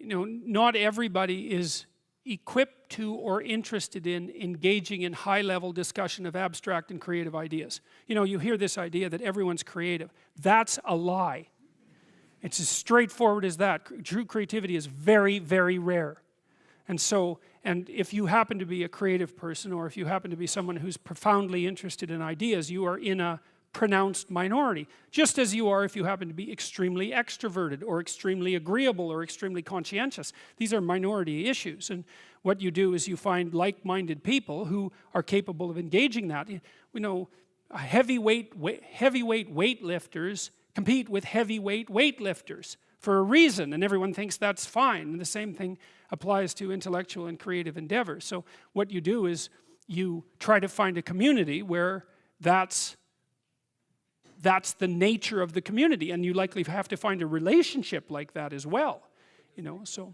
not everybody is equipped to or interested in engaging in high-level discussion of abstract and creative ideas. You hear this idea that everyone's creative. That's a lie. It's as straightforward as that. True creativity is very, very rare. And if you happen to be a creative person, or if you happen to be someone who's profoundly interested in ideas, you are in a pronounced minority, just as you are if you happen to be extremely extroverted or extremely agreeable or extremely conscientious. These are minority issues, and what you do is you find like-minded people who are capable of engaging that. Heavyweight weightlifters compete with heavyweight weightlifters for a reason, and everyone thinks that's fine, and the same thing applies to intellectual and creative endeavors. So what you do is you try to find a community where that's the nature of the community, and you likely have to find a relationship like that as well. So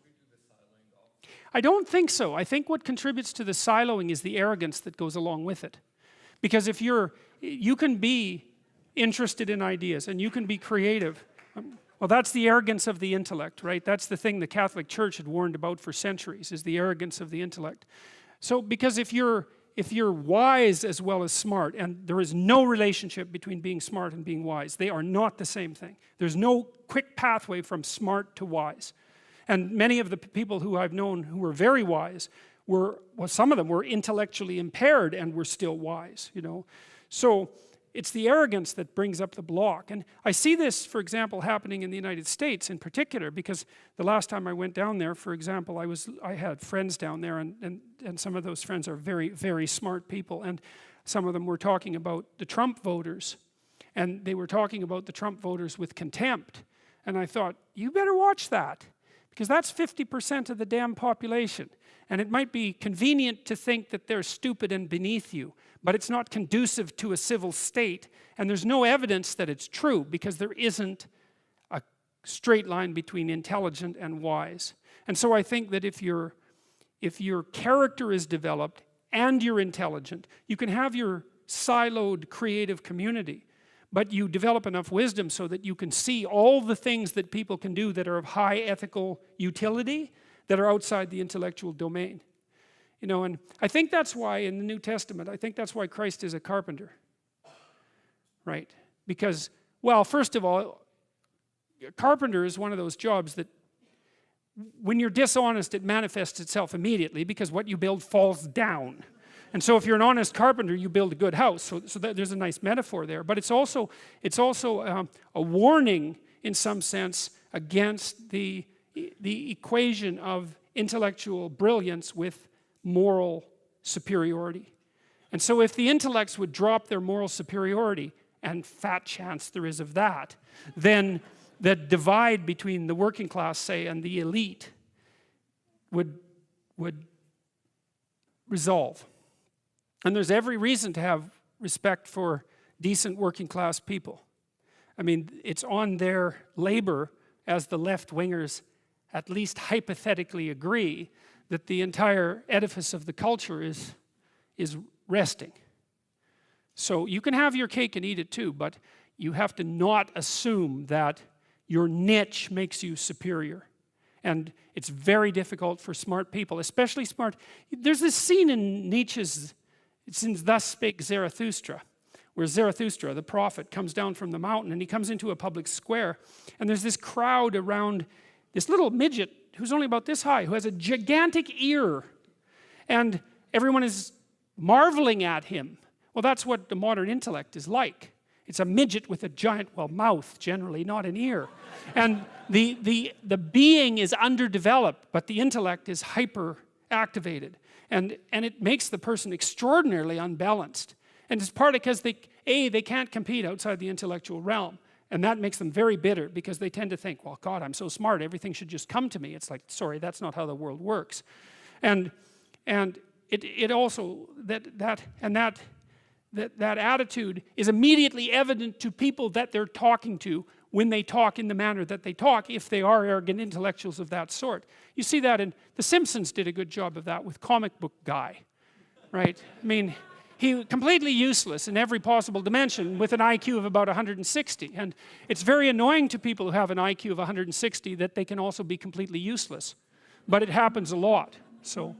I don't think so. I think what contributes to the siloing is the arrogance that goes along with it. Because if you can be interested in ideas and you can be creative, well, that's the arrogance of the intellect, right? That's the thing the Catholic Church had warned about for centuries, is the arrogance of the intellect. So because if you're wise as well as smart, and there is no relationship between being smart and being wise, they are not the same thing. There's no quick pathway from smart to wise. And many of the people who I've known who were very wise some of them were intellectually impaired and were still wise, So it's the arrogance that brings up the block. And I see this, for example, happening in the United States in particular, because the last time I went down there, for example, I had friends down there, and some of those friends are very, very smart people, and some of them were talking about the Trump voters, and they were talking about the Trump voters with contempt. And I thought, you better watch that, because that's 50% of the damn population. And it might be convenient to think that they're stupid and beneath you, but it's not conducive to a civil state, and there's no evidence that it's true, because there isn't a straight line between intelligent and wise. And so I think that if your character is developed and you're intelligent, you can have your siloed creative community, but you develop enough wisdom so that you can see all the things that people can do that are of high ethical utility that are outside the intellectual domain. And I think that's why in the New Testament, I think that's why Christ is a carpenter, right? Because, well, first of all, a carpenter is one of those jobs that when you're dishonest, it manifests itself immediately, because what you build falls down. And so if you're an honest carpenter, you build a good house. So there's a nice metaphor there. But it's also a warning, in some sense, against the equation of intellectual brilliance with moral superiority. And so if the intellects would drop their moral superiority, and fat chance there is of that, then the divide between the working class, say, and the elite would resolve. And there's every reason to have respect for decent working class people. I mean, it's on their labor, as the left-wingers at least hypothetically agree, that the entire edifice of the culture is resting. So you can have your cake and eat it too, but you have to not assume that your niche makes you superior. And it's very difficult for smart people, especially smart. There's this scene in Nietzsche's, it's in Thus Spake Zarathustra, where Zarathustra, the prophet, comes down from the mountain, and he comes into a public square, and there's this crowd around this little midget who's only about this high, who has a gigantic ear, and everyone is marveling at him. Well, that's what the modern intellect is like. It's a midget with a giant, well, mouth generally, not an ear. And the being is underdeveloped, but the intellect is hyper activated. And it makes the person extraordinarily unbalanced. And it's partly because they can't compete outside the intellectual realm. And that makes them very bitter, because they tend to think, well, God, I'm so smart, everything should just come to me. It's like, sorry, that's not how the world works. And it also, that attitude is immediately evident to people that they're talking to when they talk in the manner that they talk, if they are arrogant intellectuals of that sort. You see that in The Simpsons did a good job of that with Comic Book Guy, right? I mean, completely useless in every possible dimension with an IQ of about 160. And it's very annoying to people who have an IQ of 160 that they can also be completely useless. But it happens a lot, so.